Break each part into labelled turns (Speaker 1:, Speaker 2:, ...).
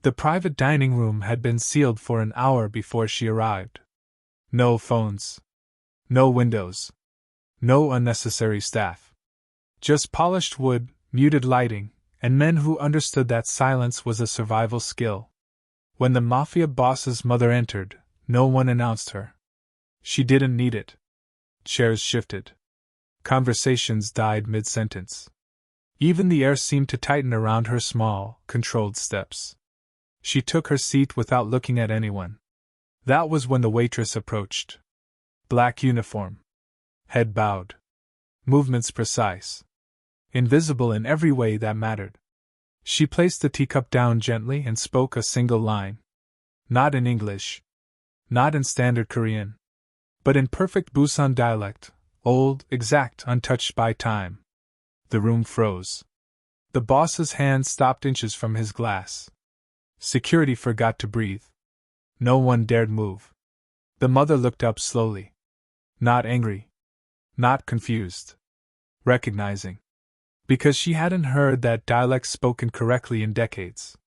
Speaker 1: The private dining room had been sealed for an hour before she arrived. No phones. No windows. No unnecessary staff. Just polished wood, muted lighting, and men who understood that silence was a survival skill. When the Mafia boss's mother entered, no one announced her. She didn't need it. Chairs shifted. Conversations died mid-sentence. Even the air seemed to tighten around her small, controlled steps. She took her seat without looking at anyone. That was when the waitress approached. Black uniform. Head bowed. Movements precise. Invisible in every way that mattered. She placed the teacup down gently and spoke a single line. Not in English. Not in standard Korean. But in perfect Busan dialect, old, exact, untouched by time. The room froze. The boss's hand stopped inches from his glass. Security forgot to breathe. No one dared move. The mother looked up slowly. Not angry. Not confused. Recognizing. Because she hadn't heard that dialect spoken correctly in decades.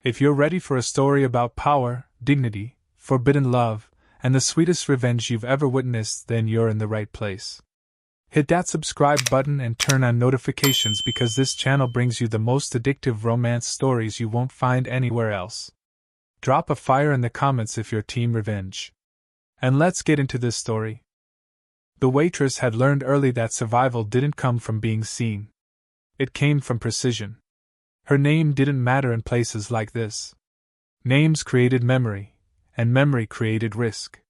Speaker 1: If you're ready for a story about power, dignity, forbidden love, and the sweetest revenge you've ever witnessed, then you're in the right place. Hit that subscribe button and turn on notifications because this channel brings you the most addictive romance stories you won't find anywhere else. Drop a fire in the comments if you're team revenge. And let's get into this story. The waitress had learned early that survival didn't come from being seen. It came from precision. Her name didn't matter in places like this. Names created memory, and memory created risk.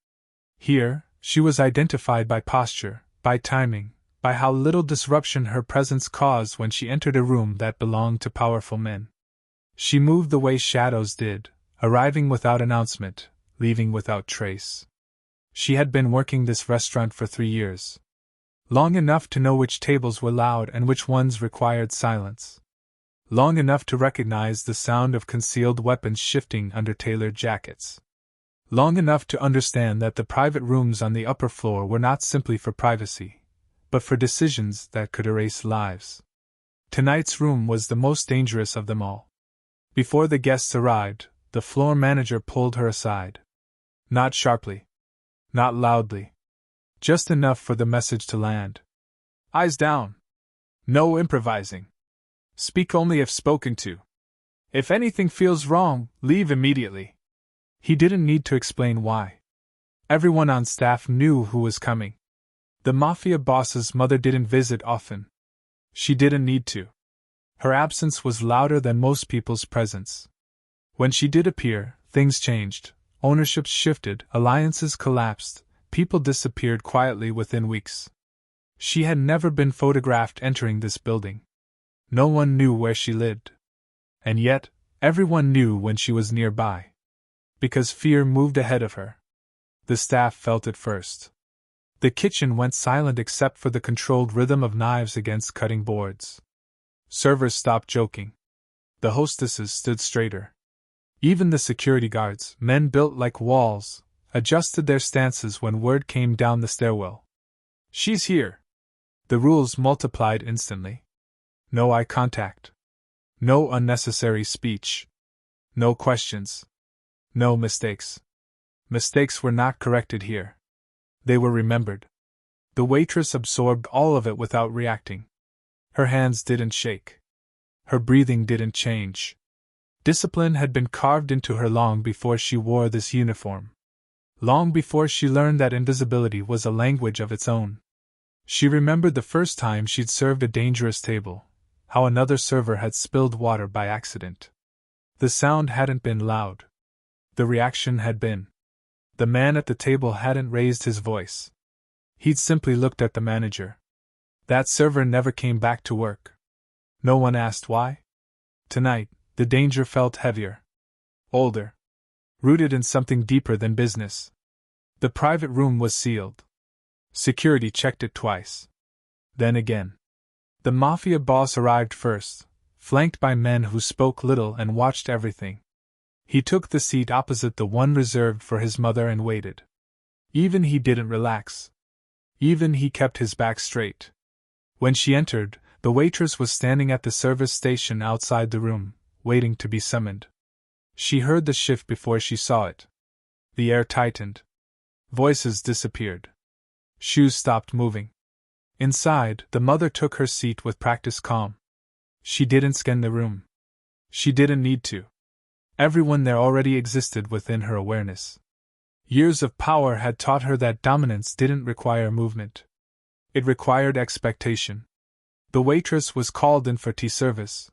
Speaker 1: Here, she was identified by posture, by timing, by how little disruption her presence caused when she entered a room that belonged to powerful men. She moved the way shadows did, arriving without announcement, leaving without trace. She had been working this restaurant for 3 years. Long enough to know which tables were loud and which ones required silence. Long enough to recognize the sound of concealed weapons shifting under tailored jackets. Long enough to understand that the private rooms on the upper floor were not simply for privacy, but for decisions that could erase lives. Tonight's room was the most dangerous of them all. Before the guests arrived, the floor manager pulled her aside. Not sharply. Not loudly. Just enough for the message to land. Eyes down. No improvising. Speak only if spoken to. If anything feels wrong, leave immediately. He didn't need to explain why. Everyone on staff knew who was coming. The Mafia boss's mother didn't visit often. She didn't need to. Her absence was louder than most people's presence. When she did appear, things changed. Ownerships shifted, alliances collapsed, people disappeared quietly within weeks. She had never been photographed entering this building. No one knew where she lived. And yet, everyone knew when she was nearby. Because fear moved ahead of her. The staff felt it first. The kitchen went silent except for the controlled rhythm of knives against cutting boards. Servers stopped joking. The hostesses stood straighter. Even the security guards, men built like walls, adjusted their stances when word came down the stairwell. She's here. The rules multiplied instantly. No eye contact. No unnecessary speech. No questions. No mistakes. Mistakes were not corrected here. They were remembered. The waitress absorbed all of it without reacting. Her hands didn't shake. Her breathing didn't change. Discipline had been carved into her long before she wore this uniform. Long before she learned that invisibility was a language of its own. She remembered the first time she'd served a dangerous table, how another server had spilled water by accident. The sound hadn't been loud. The reaction had been. The man at the table hadn't raised his voice. He'd simply looked at the manager. That server never came back to work. No one asked why. Tonight, the danger felt heavier. Older. Rooted in something deeper than business. The private room was sealed. Security checked it twice. Then again. The Mafia boss arrived first, flanked by men who spoke little and watched everything. He took the seat opposite the one reserved for his mother and waited. Even he didn't relax. Even he kept his back straight. When she entered, the waitress was standing at the service station outside the room, waiting to be summoned. She heard the shift before she saw it. The air tightened. Voices disappeared. Shoes stopped moving. Inside, the mother took her seat with practiced calm. She didn't scan the room. She didn't need to. Everyone there already existed within her awareness. Years of power had taught her that dominance didn't require movement. It required expectation. The waitress was called in for tea service.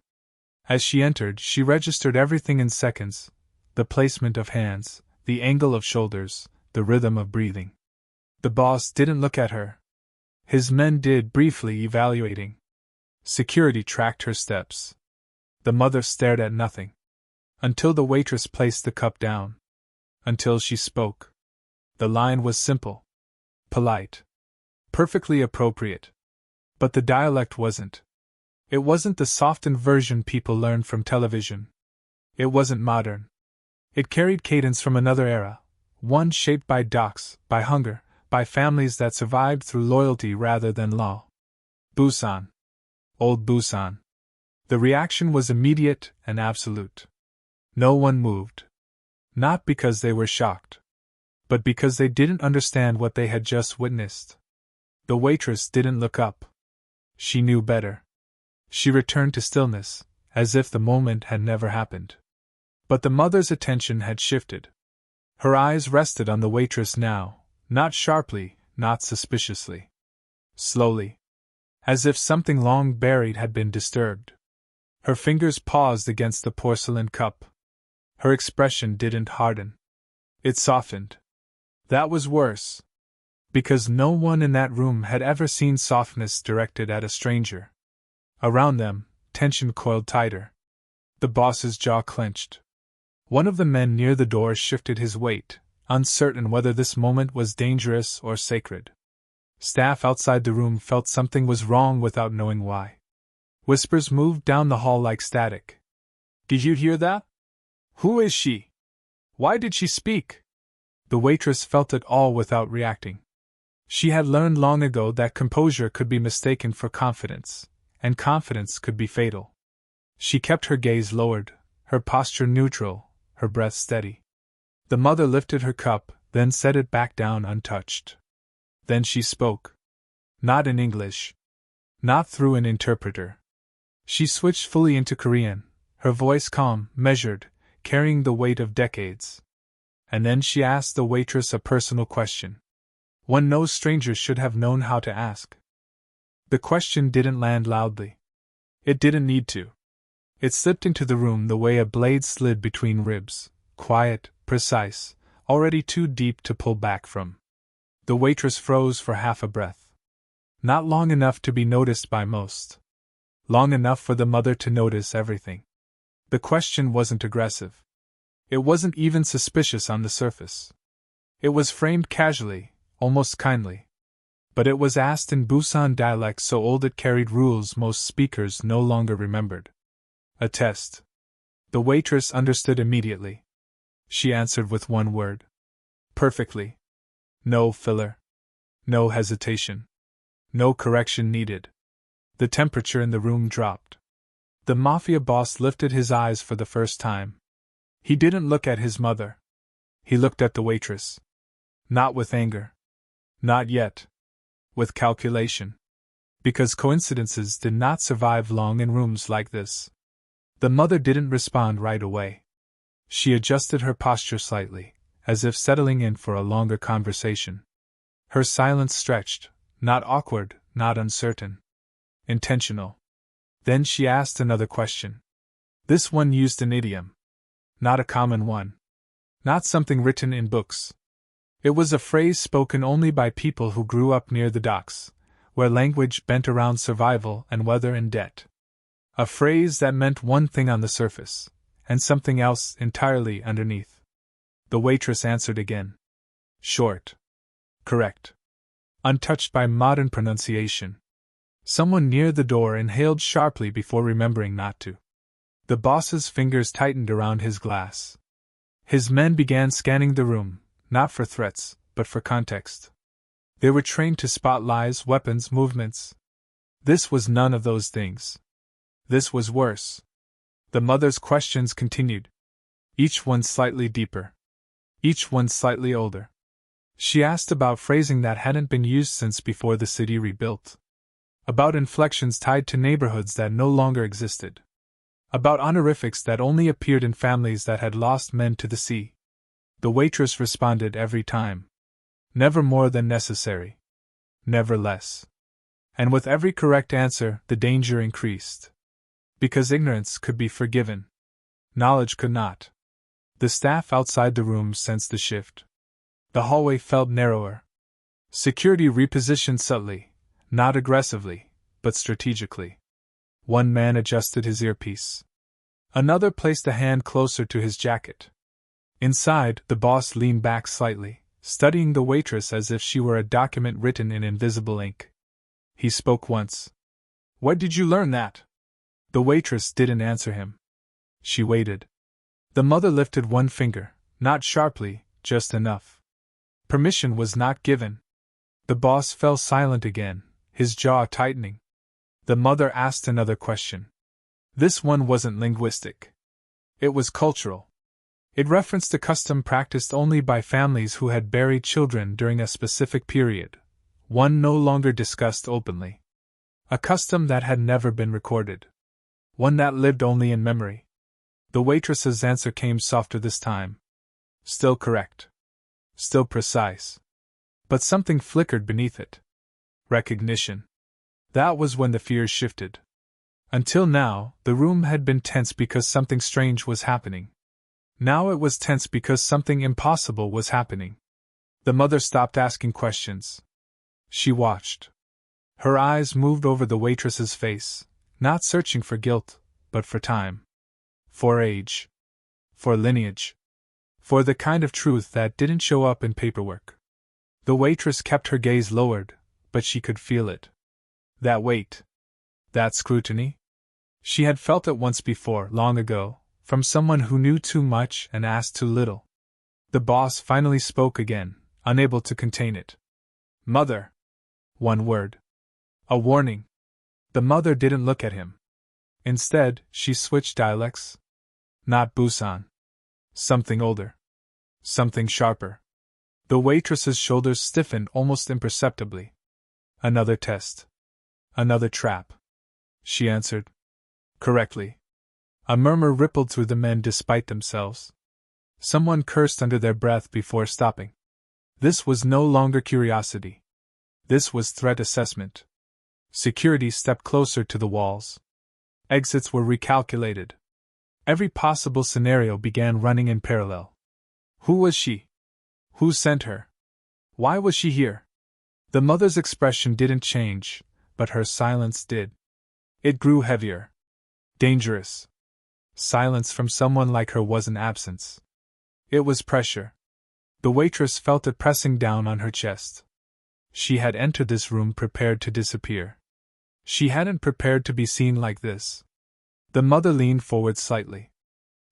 Speaker 1: As she entered, she registered everything in seconds: the placement of hands, the angle of shoulders, the rhythm of breathing. The boss didn't look at her. His men did, briefly evaluating. Security tracked her steps. The mother stared at nothing. Until the waitress placed the cup down. Until she spoke. The line was simple. Polite. Perfectly appropriate. But the dialect wasn't. It wasn't the softened version people learned from television. It wasn't modern. It carried cadence from another era, one shaped by docks, by hunger, by families that survived through loyalty rather than law. Busan. Old Busan. The reaction was immediate and absolute. No one moved. Not because they were shocked, but because they didn't understand what they had just witnessed. The waitress didn't look up. She knew better. She returned to stillness, as if the moment had never happened. But the mother's attention had shifted. Her eyes rested on the waitress now, not sharply, not suspiciously. Slowly. As if something long buried had been disturbed. Her fingers paused against the porcelain cup. Her expression didn't harden. It softened. That was worse. Because no one in that room had ever seen softness directed at a stranger. Around them, tension coiled tighter. The boss's jaw clenched. One of the men near the door shifted his weight, uncertain whether this moment was dangerous or sacred. Staff outside the room felt something was wrong without knowing why. Whispers moved down the hall like static. "Did you hear that? Who is she? Why did she speak?" The waitress felt it all without reacting. She had learned long ago that composure could be mistaken for confidence, and confidence could be fatal. She kept her gaze lowered, her posture neutral, her breath steady. The mother lifted her cup, then set it back down untouched. Then she spoke. Not in English. Not through an interpreter. She switched fully into Korean, her voice calm, measured, carrying the weight of decades. And then she asked the waitress a personal question. One no stranger should have known how to ask. The question didn't land loudly. It didn't need to. It slipped into the room the way a blade slid between ribs, quiet, precise, already too deep to pull back from. The waitress froze for half a breath. Not long enough to be noticed by most. Long enough for the mother to notice everything. The question wasn't aggressive. It wasn't even suspicious on the surface. It was framed casually, almost kindly. But it was asked in Busan dialect so old it carried rules most speakers no longer remembered. A test. The waitress understood immediately. She answered with one word. Perfectly. No filler. No hesitation. No correction needed. The temperature in the room dropped. The mafia boss lifted his eyes for the first time. He didn't look at his mother. He looked at the waitress. Not with anger. Not yet. With calculation. Because coincidences did not survive long in rooms like this. The mother didn't respond right away. She adjusted her posture slightly, as if settling in for a longer conversation. Her silence stretched, not awkward, not uncertain. Intentional. Then she asked another question. This one used an idiom. Not a common one. Not something written in books. It was a phrase spoken only by people who grew up near the docks, where language bent around survival and weather and debt. A phrase that meant one thing on the surface, and something else entirely underneath. The waitress answered again. Short. Correct. Untouched by modern pronunciation. Someone near the door inhaled sharply before remembering not to. The boss's fingers tightened around his glass. His men began scanning the room, not for threats, but for context. They were trained to spot lies, weapons, movements. This was none of those things. This was worse. The mother's questions continued. Each one slightly deeper. Each one slightly older. She asked about phrasing that hadn't been used since before the city rebuilt. About inflections tied to neighborhoods that no longer existed. About honorifics that only appeared in families that had lost men to the sea. The waitress responded every time. Never more than necessary. Never less. And with every correct answer, the danger increased. Because ignorance could be forgiven. Knowledge could not. The staff outside the room sensed the shift. The hallway felt narrower. Security repositioned subtly, not aggressively, but strategically. One man adjusted his earpiece. Another placed a hand closer to his jacket. Inside, the boss leaned back slightly, studying the waitress as if she were a document written in invisible ink. He spoke once. "Where did you learn that?" The waitress didn't answer him. She waited. The mother lifted one finger, not sharply, just enough. Permission was not given. The boss fell silent again, his jaw tightening. The mother asked another question. This one wasn't linguistic. It was cultural. It referenced a custom practiced only by families who had buried children during a specific period, one no longer discussed openly. A custom that had never been recorded. One that lived only in memory. The waitress's answer came softer this time. Still correct. Still precise. But something flickered beneath it. Recognition. That was when the fears shifted. Until now, the room had been tense because something strange was happening. Now it was tense because something impossible was happening. The mother stopped asking questions. She watched. Her eyes moved over the waitress's face, not searching for guilt, but for time. For age. For lineage. For the kind of truth that didn't show up in paperwork. The waitress kept her gaze lowered, but she could feel it. That weight. That scrutiny. She had felt it once before, long ago, from someone who knew too much and asked too little. The boss finally spoke again, unable to contain it. "Mother." One word. A warning. The mother didn't look at him. Instead, she switched dialects. Not Busan. Something older. Something sharper. The waitress's shoulders stiffened almost imperceptibly. Another test. Another trap. She answered. Correctly. A murmur rippled through the men despite themselves. Someone cursed under their breath before stopping. This was no longer curiosity. This was threat assessment. Security stepped closer to the walls. Exits were recalculated. Every possible scenario began running in parallel. Who was she? Who sent her? Why was she here? The mother's expression didn't change, but her silence did. It grew heavier. Dangerous. Silence from someone like her wasn't absence. It was pressure. The waitress felt it pressing down on her chest. She had entered this room prepared to disappear. She hadn't prepared to be seen like this. The mother leaned forward slightly.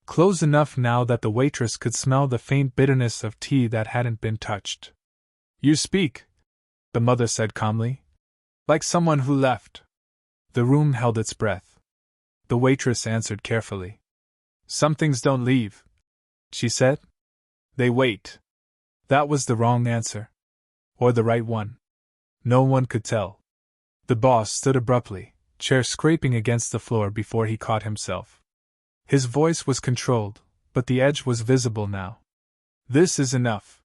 Speaker 1: Close enough now that the waitress could smell the faint bitterness of tea that hadn't been touched. "You speak," the mother said calmly. "Like someone who left." The room held its breath. The waitress answered carefully. "Some things don't leave," she said. "They wait." That was the wrong answer. Or the right one. No one could tell. The boss stood abruptly, chair scraping against the floor before he caught himself. His voice was controlled, but the edge was visible now. "This is enough."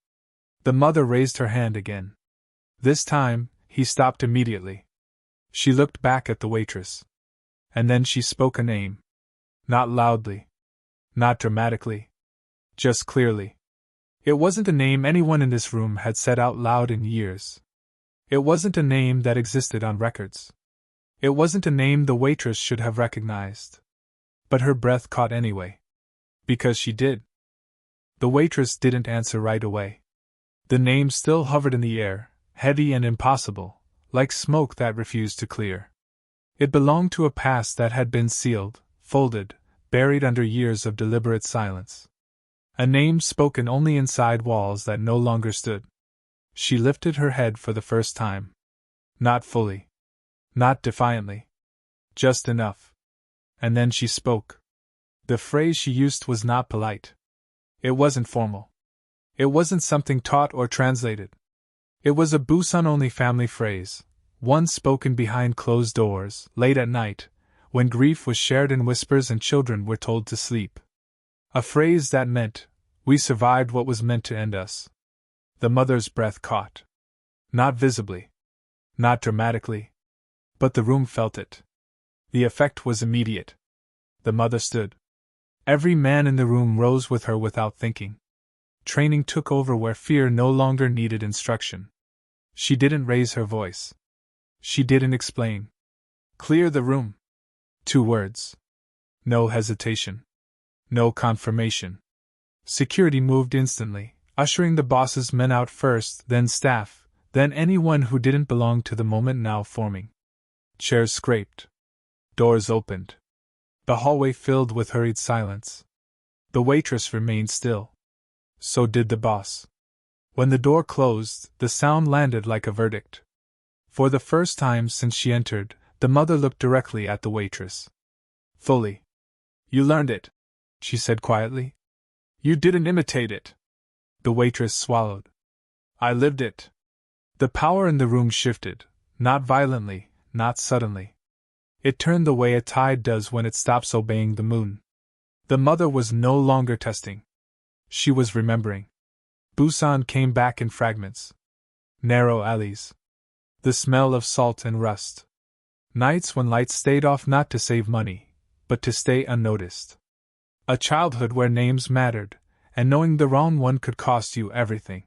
Speaker 1: The mother raised her hand again. This time, he stopped immediately. She looked back at the waitress. And then she spoke a name. Not loudly. Not dramatically. Just clearly. It wasn't a name anyone in this room had said out loud in years. It wasn't a name that existed on records. It wasn't a name the waitress should have recognized. But her breath caught anyway. Because she did. The waitress didn't answer right away. The name still hovered in the air, heavy and impossible, like smoke that refused to clear. It belonged to a past that had been sealed, folded, buried under years of deliberate silence. A name spoken only inside walls that no longer stood. She lifted her head for the first time. Not fully. Not defiantly. Just enough. And then she spoke. The phrase she used was not polite. It wasn't formal. It wasn't something taught or translated. It was a Busan-only family phrase, one spoken behind closed doors, late at night, when grief was shared in whispers and children were told to sleep. A phrase that meant, we survived what was meant to end us. The mother's breath caught. Not visibly. Not dramatically. But the room felt it. The effect was immediate. The mother stood. Every man in the room rose with her without thinking. Training took over where fear no longer needed instruction. She didn't raise her voice. She didn't explain. Clear the room. 2 words. No hesitation. No confirmation. Security moved instantly, ushering the boss's men out first, then staff, then anyone who didn't belong to the moment now forming. Chairs scraped. Doors opened. The hallway filled with hurried silence. The waitress remained still. So did the boss. When the door closed, the sound landed like a verdict. For the first time since she entered, the mother looked directly at the waitress. Fully. You learned it, she said quietly. You didn't imitate it. The waitress swallowed. I lived it. The power in the room shifted, not violently, not suddenly. It turned the way a tide does when it stops obeying the moon. The mother was no longer testing. She was remembering. Busan came back in fragments. Narrow alleys. The smell of salt and rust. Nights when lights stayed off not to save money, but to stay unnoticed. A childhood where names mattered, and knowing the wrong one could cost you everything.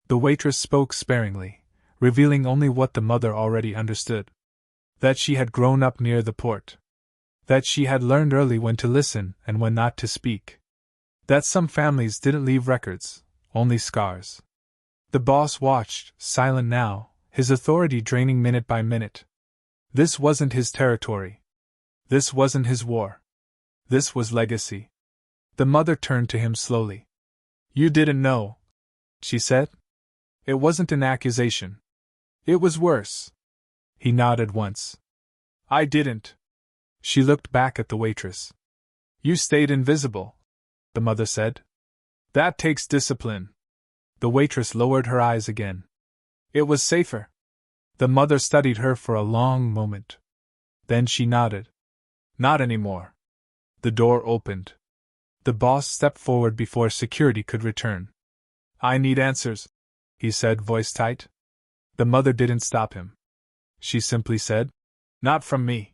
Speaker 1: The waitress spoke sparingly, revealing only what the mother already understood. That she had grown up near the port. That she had learned early when to listen and when not to speak. That some families didn't leave records, only scars. The boss watched, silent now, his authority draining minute by minute. This wasn't his territory. This wasn't his war. This was legacy. The mother turned to him slowly. You didn't know, she said. It wasn't an accusation. It was worse. He nodded once. I didn't. She looked back at the waitress. You stayed invisible, the mother said. That takes discipline. The waitress lowered her eyes again. It was safer. The mother studied her for a long moment. Then she nodded. Not anymore. The door opened. The boss stepped forward before security could return. I need answers, he said, voice tight. The mother didn't stop him. She simply said, Not from me,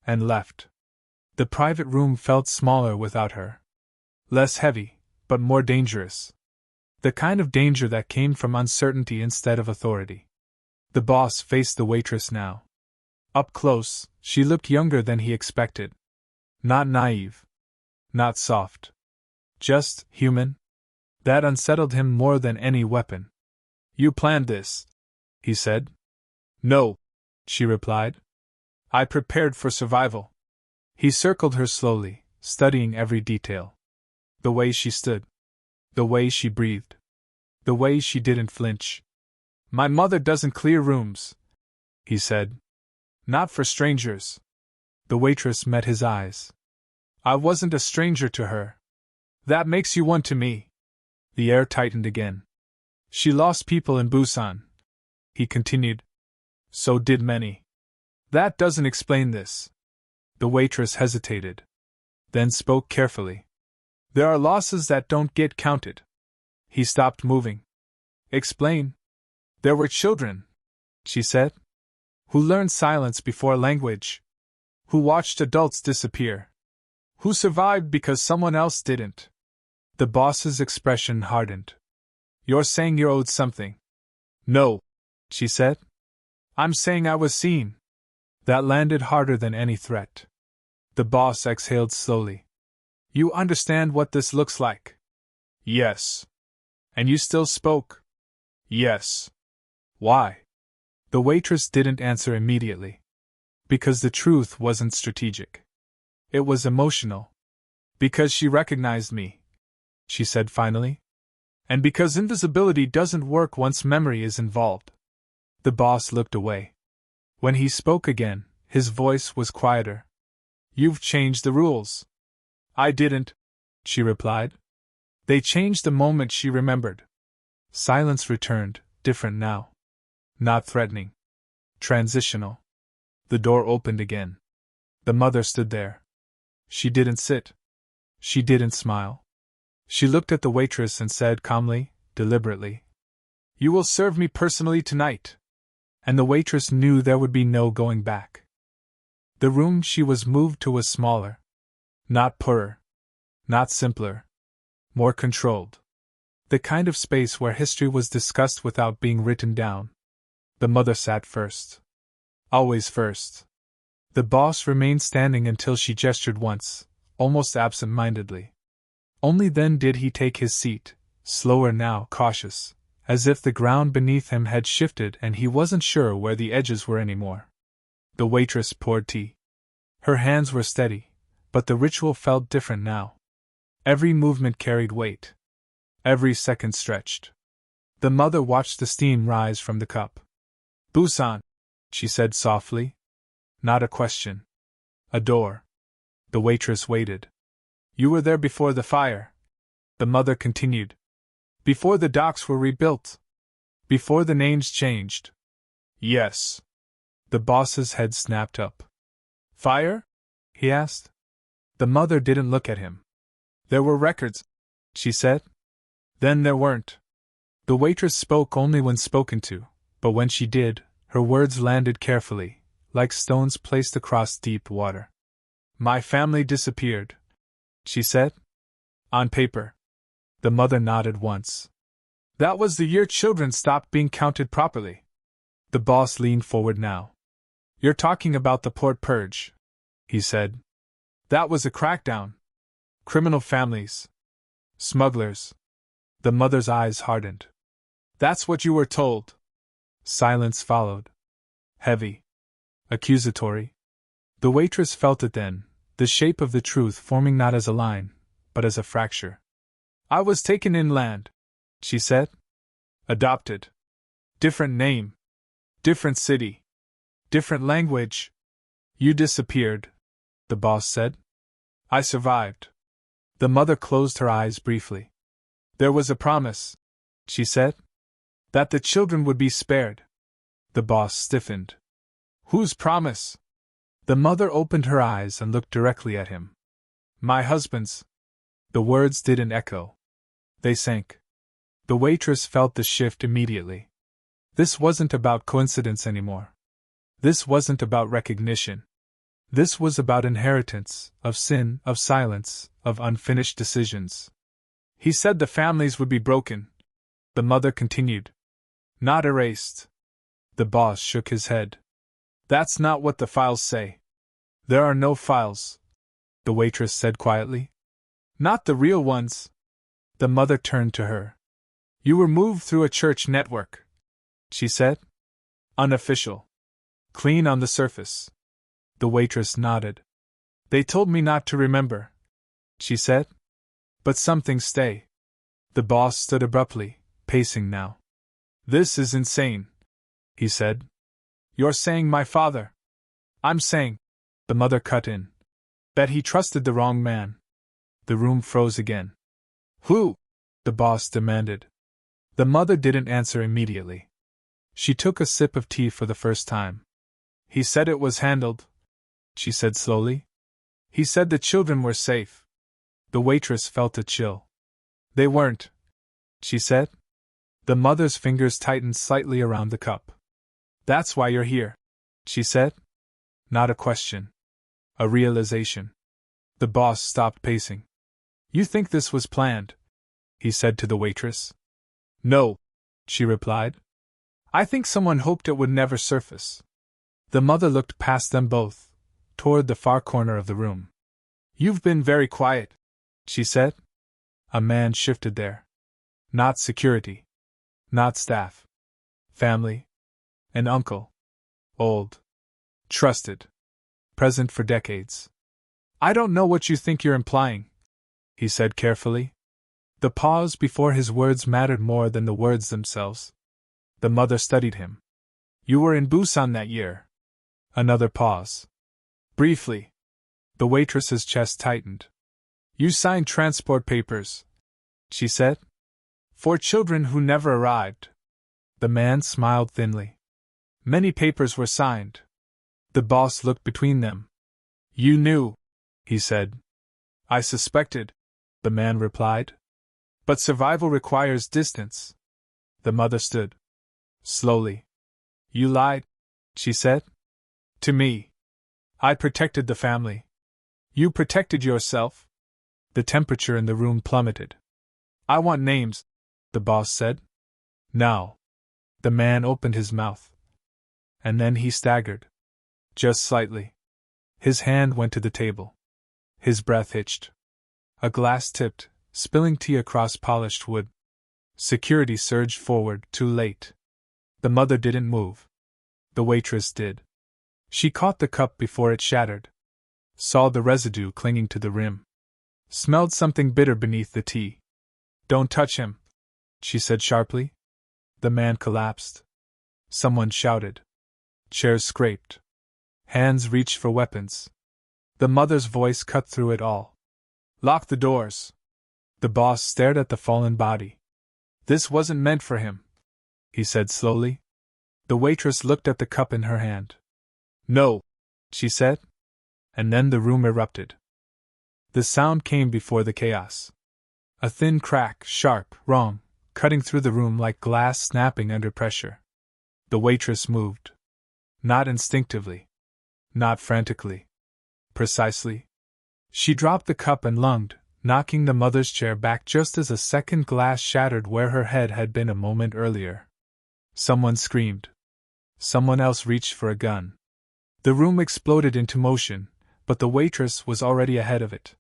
Speaker 1: and left. The private room felt smaller without her. Less heavy, but more dangerous. The kind of danger that came from uncertainty instead of authority. The boss faced the waitress now. Up close, she looked younger than he expected. Not naive. Not soft. Just human. That unsettled him more than any weapon. You planned this, he said. No, she replied. I prepared for survival. He circled her slowly, studying every detail. The way she stood. The way she breathed. The way she didn't flinch. My mother doesn't clear rooms, he said. Not for strangers. The waitress met his eyes. I wasn't a stranger to her. That makes you one to me. The air tightened again. She lost people in Busan, he continued. So did many. That doesn't explain this. The waitress hesitated. Then spoke carefully. There are losses that don't get counted. He stopped moving. Explain. There were children, she said, who learned silence before language, who watched adults disappear, who survived because someone else didn't. The boss's expression hardened. You're saying you're owed something. No, she said. I'm saying I was seen. That landed harder than any threat. The boss exhaled slowly. You understand what this looks like? Yes. And you still spoke? Yes. Why? The waitress didn't answer immediately. Because the truth wasn't strategic. It was emotional. Because she recognized me, she said finally. And because invisibility doesn't work once memory is involved. The boss looked away. When he spoke again, his voice was quieter. You've changed the rules. I didn't, she replied. They changed the moment she remembered. Silence returned, different now. Not threatening. Transitional. The door opened again. The mother stood there. She didn't sit. She didn't smile. She looked at the waitress and said calmly, deliberately, "You will serve me personally tonight." And the waitress knew there would be no going back. The room she was moved to was smaller. Not poorer. Not simpler. More controlled. The kind of space where history was discussed without being written down. The mother sat first. Always first. The boss remained standing until she gestured once, almost absent-mindedly. Only then did he take his seat, slower now, cautious, as if the ground beneath him had shifted and he wasn't sure where the edges were anymore. The waitress poured tea. Her hands were steady, but the ritual felt different now. Every movement carried weight. Every second stretched. The mother watched the steam rise from the cup. "Busan," she said softly. Not a question. A door. The waitress waited. "You were there before the fire," the mother continued. "Before the docks were rebuilt. Before the names changed." "Yes." The boss's head snapped up. "Fire?" he asked. The mother didn't look at him. "There were records," she said. "Then there weren't." The waitress spoke only when spoken to, but when she did, her words landed carefully, like stones placed across deep water. "My family disappeared," she said. "On paper." The mother nodded once. "That was the year children stopped being counted properly." The boss leaned forward now. "You're talking about the port purge," he said. "That was a crackdown. Criminal families. Smugglers." The mother's eyes hardened. "That's what you were told." Silence followed. Heavy. Accusatory. The waitress felt it then, the shape of the truth forming not as a line, but as a fracture. "I was taken inland," she said. "Adopted. Different name. Different city. Different language. You disappeared," the boss said. "I survived." The mother closed her eyes briefly. "There was a promise," she said, "that the children would be spared." The boss stiffened. "Whose promise?" The mother opened her eyes and looked directly at him. "My husband's." The words didn't echo. They sank. The waitress felt the shift immediately. This wasn't about coincidence anymore. This wasn't about recognition. This was about inheritance, of sin, of silence, of unfinished decisions. "He said the families would be broken," the mother continued. "Not erased." The boss shook his head. "That's not what the files say." "There are no files," the waitress said quietly. "Not the real ones." The mother turned to her. "You were moved through a church network," she said. "Unofficial. Clean on the surface." The waitress nodded. "They told me not to remember," she said. "But some things stay." The boss stood abruptly, pacing now. "This is insane," he said. "You're saying my father." "I'm saying," the mother cut in, "that he trusted the wrong man." The room froze again. "Who?" the boss demanded. The mother didn't answer immediately. She took a sip of tea for the first time. "He said it was handled," she said slowly. "He said the children were safe." The waitress felt a chill. "They weren't," she said. The mother's fingers tightened slightly around the cup. "That's why you're here," she said. Not a question. A realization. The boss stopped pacing. "You think this was planned?" he said to the waitress. "No," she replied. "I think someone hoped it would never surface." The mother looked past them both, toward the far corner of the room. "You've been very quiet," she said. A man shifted there. Not security. Not staff. Family. An uncle. Old. Trusted. Present for decades. "I don't know what you think you're implying," he said carefully. The pause before his words mattered more than the words themselves. The mother studied him. "You were in Busan that year." Another pause. "Briefly." The waitress's chest tightened. "You signed transport papers," she said. 4 children who never arrived. The man smiled thinly. Many papers were signed. The boss looked between them. You knew, he said. I suspected, the man replied. But survival requires distance. The mother stood. Slowly. You lied, she said. To me. I protected the family. You protected yourself. The temperature in the room plummeted. I want names, the boss said. Now. The man opened his mouth. And then he staggered. Just slightly. His hand went to the table. His breath hitched. A glass tipped, spilling tea across polished wood. Security surged forward, too late. The mother didn't move. The waitress did. She caught the cup before it shattered. Saw the residue clinging to the rim. Smelled something bitter beneath the tea. Don't touch him, she said sharply. The man collapsed. Someone shouted. Chairs scraped. Hands reached for weapons. The mother's voice cut through it all. Lock the doors. The boss stared at the fallen body. This wasn't meant for him, he said slowly. The waitress looked at the cup in her hand. No, she said. And then the room erupted. The sound came before the chaos. A thin crack, sharp, wrong, cutting through the room like glass snapping under pressure. The waitress moved. Not instinctively. Not frantically. Precisely. She dropped the cup and lunged, knocking the mother's chair back just as a second glass shattered where her head had been a moment earlier. Someone screamed. Someone else reached for a gun. The room exploded into motion, but the waitress was already ahead of it.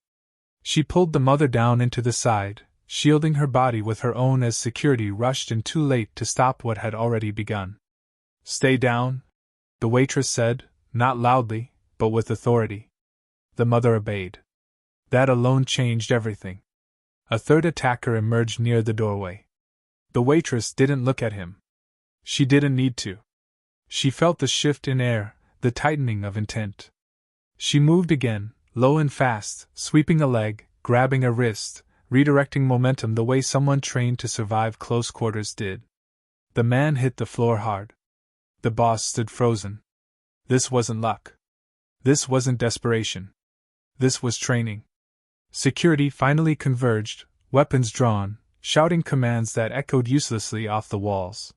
Speaker 1: She pulled the mother down into the side, shielding her body with her own as security rushed in too late to stop what had already begun. Stay down, the waitress said, not loudly, but with authority. The mother obeyed. That alone changed everything. A third attacker emerged near the doorway. The waitress didn't look at him. She didn't need to. She felt the shift in air, the tightening of intent. She moved again, low and fast, sweeping a leg, grabbing a wrist, redirecting momentum the way someone trained to survive close quarters did. The man hit the floor hard. The boss stood frozen. This wasn't luck. This wasn't desperation. This was training. Security finally converged, weapons drawn, shouting commands that echoed uselessly off the walls.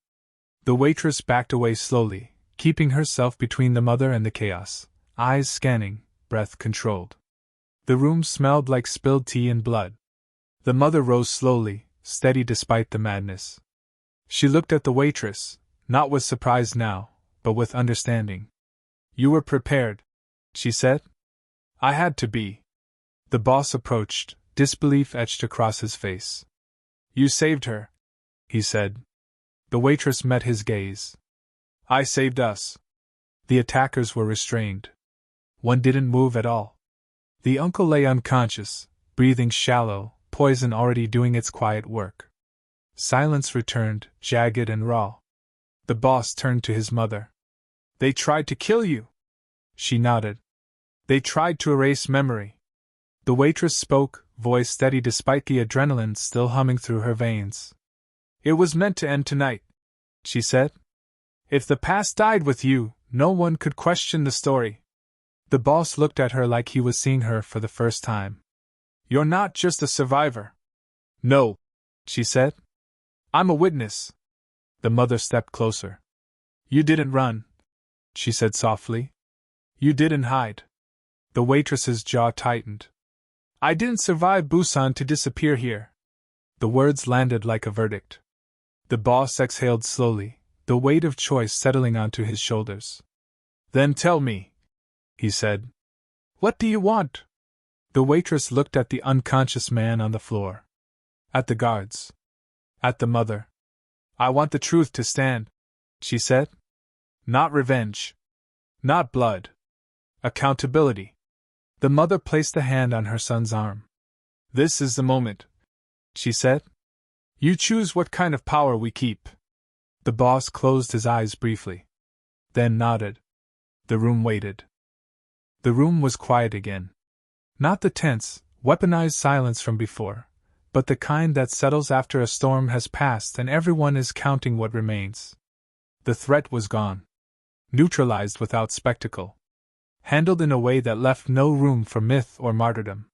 Speaker 1: The waitress backed away slowly, keeping herself between the mother and the chaos, eyes scanning, breath controlled. The room smelled like spilled tea and blood. The mother rose slowly, steady despite the madness. She looked at the waitress, not with surprise now, but with understanding. You were prepared, she said. I had to be. The boss approached, disbelief etched across his face. You saved her, he said. The waitress met his gaze. I saved us. The attackers were restrained. One didn't move at all. The uncle lay unconscious, breathing shallow, poison already doing its quiet work. Silence returned, jagged and raw. The boss turned to his mother. They tried to kill you. She nodded. They tried to erase memory. The waitress spoke, voice steady despite the adrenaline still humming through her veins. It was meant to end tonight, she said. If the past died with you, no one could question the story. The boss looked at her like he was seeing her for the first time. You're not just a survivor. No, she said. I'm a witness. The mother stepped closer. You didn't run, she said softly. You didn't hide. The waitress's jaw tightened. I didn't survive Busan to disappear here. The words landed like a verdict. The boss exhaled slowly, the weight of choice settling onto his shoulders. Then tell me, he said. What do you want? The waitress looked at the unconscious man on the floor. At the guards. At the mother. I want the truth to stand, she said. Not revenge. Not blood. Accountability. The mother placed a hand on her son's arm. This is the moment, she said. You choose what kind of power we keep. The boss closed his eyes briefly. Then nodded. The room waited. The room was quiet again. Not the tense, weaponized silence from before, but the kind that settles after a storm has passed and everyone is counting what remains. The threat was gone. Neutralized without spectacle. Handled in a way that left no room for myth or martyrdom.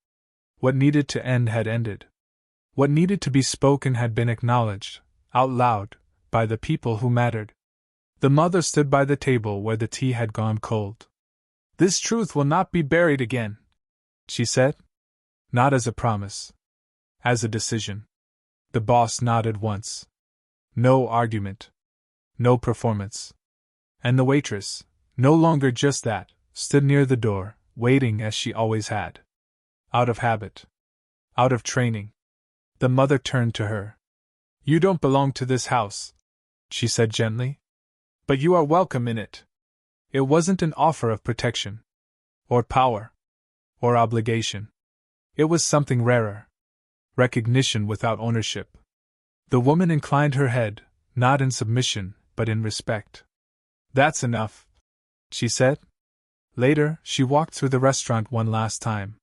Speaker 1: What needed to end had ended. What needed to be spoken had been acknowledged, out loud, by the people who mattered. The mother stood by the table where the tea had gone cold. "This truth will not be buried again," she said. Not as a promise. As a decision. The boss nodded once. No argument. No performance. And the waitress, no longer just that, stood near the door, waiting as she always had. Out of habit. Out of training. The mother turned to her. "You don't belong to this house," she said gently. "But you are welcome in it." It wasn't an offer of protection. Or power. Or obligation. It was something rarer. Recognition without ownership. The woman inclined her head, not in submission, but in respect. "That's enough," she said. Later, she walked through the restaurant one last time.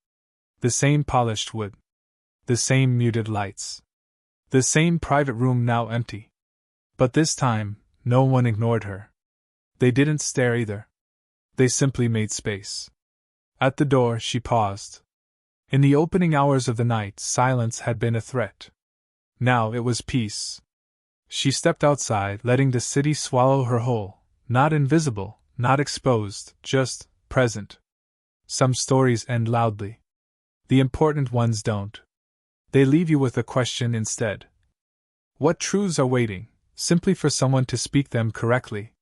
Speaker 1: The same polished wood. The same muted lights. The same private room now empty. But this time, no one ignored her. They didn't stare either. They simply made space. At the door, she paused. In the opening hours of the night, silence had been a threat. Now it was peace. She stepped outside, letting the city swallow her whole, not invisible, not exposed, just present. Some stories end loudly. The important ones don't. They leave you with a question instead. What truths are waiting, simply for someone to speak them correctly?